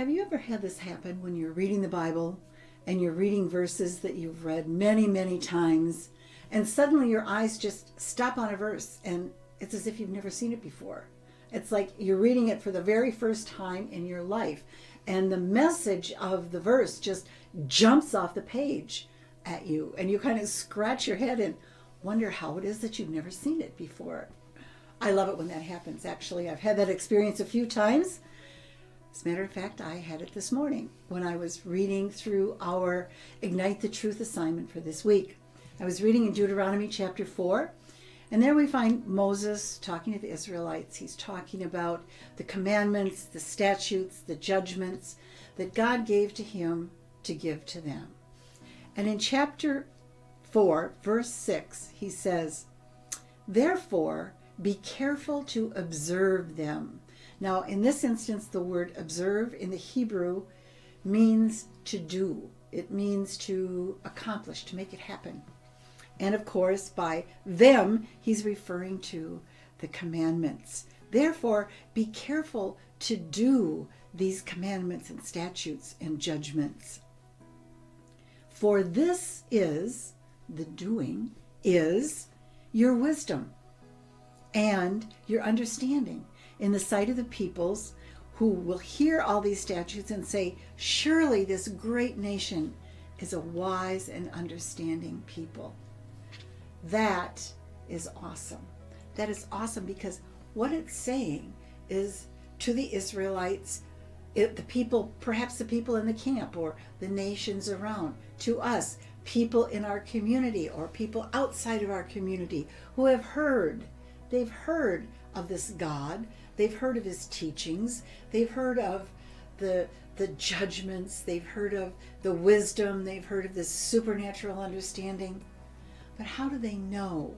Have you ever had this happen when you're reading the Bible and you're reading verses that you've read many, many times, and suddenly your eyes just stop on a verse and it's as if you've never seen it before? It's like you're reading it for the very first time in your life, and the message of the verse just jumps off the page at you, and you kind of scratch your head and wonder how it is that you've never seen it before. I love it when that happens, actually. I've had that experience a few times. As a matter of fact, I had it this morning when I was reading through our Ignite the Truth assignment for this week. I was reading in Deuteronomy chapter 4, and there we find Moses talking to the Israelites. He's talking about the commandments, the statutes, the judgments that God gave to him to give to them. And in chapter 4, verse 6, he says, "Therefore, be careful to observe them." Now, in this instance, the word observe in the Hebrew means to do. It means to accomplish, to make it happen. And of course, by them, he's referring to the commandments. Therefore, be careful to do these commandments and statutes and judgments. For this is, the doing, is your wisdom and your understanding in the sight of the peoples who will hear all these statutes and say, surely this great nation is a wise and understanding people. That is awesome. That is awesome because what it's saying is to the Israelites, the people, perhaps the people in the camp or the nations around, to us, people in our community or people outside of our community who have heard, they've heard of this God, they've heard of his teachings, they've heard of the judgments, they've heard of the wisdom, they've heard of this supernatural understanding. But how do they know?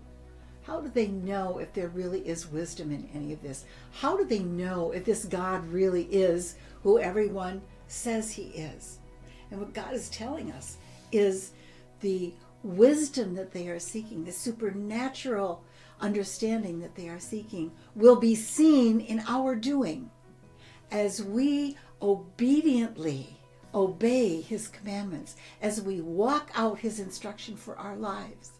How do they know if there really is wisdom in any of this? How do they know if this God really is who everyone says he is? And what God is telling us is the wisdom that they are seeking, the supernatural understanding that they are seeking, will be seen in our doing as we obediently obey his commandments, as we walk out his instruction for our lives.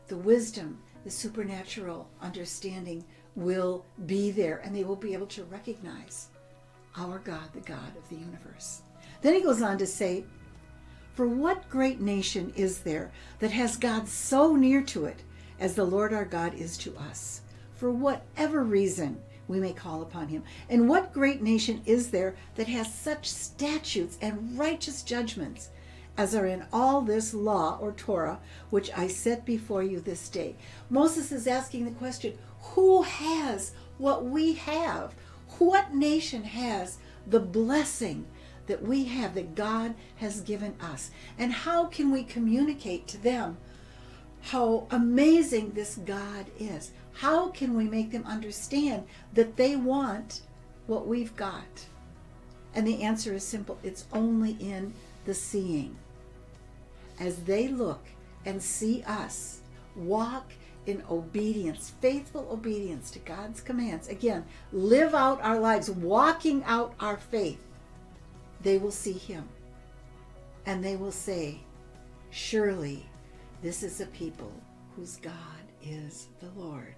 The wisdom, the supernatural understanding will be there, and they will be able to recognize our God, the God of the universe. Then he goes on to say, for what great nation is there that has God so near to it as the Lord our God is to us, for whatever reason we may call upon him? And what great nation is there that has such statutes and righteous judgments as are in all this law or Torah, which I set before you this day? Moses is asking the question, who has what we have? What nation has the blessing that we have, that God has given us? And how can we communicate to them how amazing this God is? How can we make them understand that they want what we've got? And the answer is simple. It's only in the seeing. As they look and see us walk in obedience, faithful obedience to God's commands, again, live out our lives, walking out our faith, they will see him. And they will say, surely this is a people whose God is the Lord.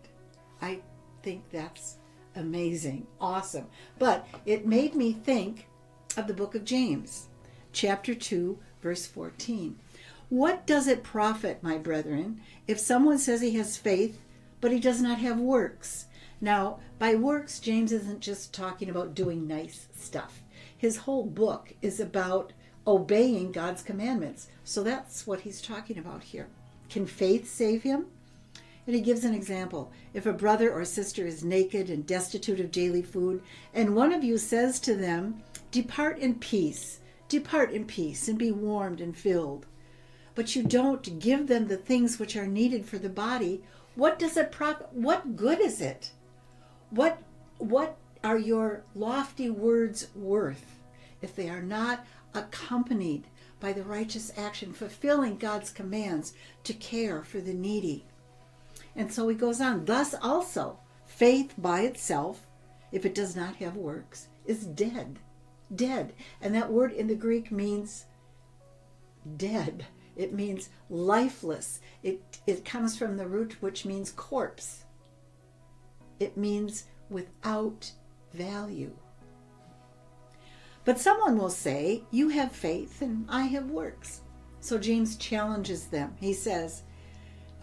I think that's amazing, awesome. But it made me think of the book of James, chapter 2, verse 14. What does it profit, my brethren, if someone says he has faith, but he does not have works? Now, by works, James isn't just talking about doing nice stuff. His whole book is about obeying God's commandments. So that's what he's talking about here. Can faith save him? And he gives an example. If a brother or sister is naked and destitute of daily food, and one of you says to them, depart in peace, and be warmed and filled, but you don't give them the things which are needed for the body, what does it profit? What good is it? What are your lofty words worth if they are not accompanied by the righteous action, fulfilling God's commands to care for the needy? And so he goes on, thus also, faith by itself, if it does not have works, is dead. dead. And that word in the Greek means dead. It means lifeless. It comes from the root which means corpse. It means without value. But someone will say, you have faith and I have works. So James challenges them. He says,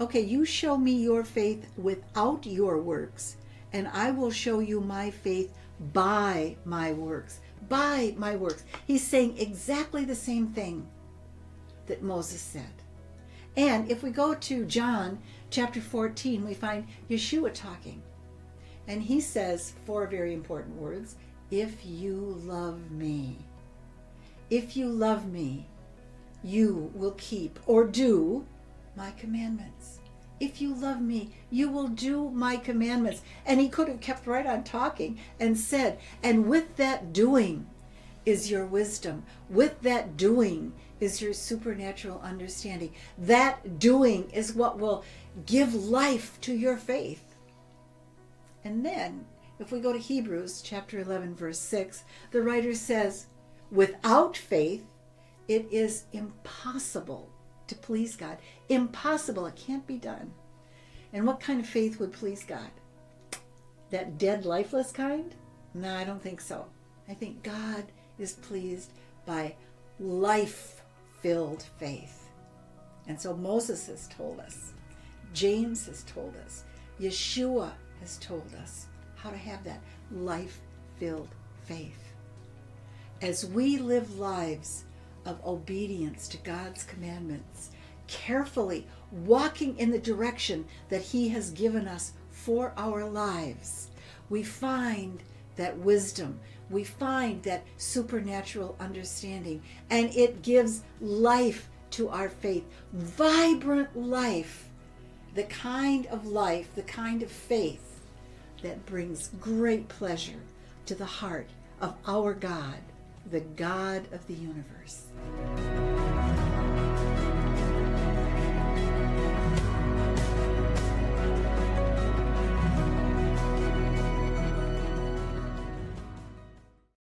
okay, you show me your faith without your works, and I will show you my faith by my works. By my works. He's saying exactly the same thing that Moses said. And if we go to John chapter 14, we find Yeshua talking. And he says 4 very important words. If you love me, if you love me, you will keep or do my commandments. If you love me, you will do my commandments. And he could have kept right on talking and said, and with that doing is your wisdom. With that doing is your supernatural understanding. That doing is what will give life to your faith. And then, if we go to Hebrews chapter 11, verse 6, the writer says, without faith, it is impossible to please God. Impossible. It can't be done. And what kind of faith would please God? That dead, lifeless kind? No, I don't think so. I think God is pleased by life-filled faith. And so Moses has told us, James has told us, Yeshua has told us how to have that life-filled faith. As we live lives of obedience to God's commandments, carefully walking in the direction that he has given us for our lives, we find that wisdom, we find that supernatural understanding, and it gives life to our faith, vibrant life, the kind of faith that brings great pleasure to the heart of our God, the God of the universe.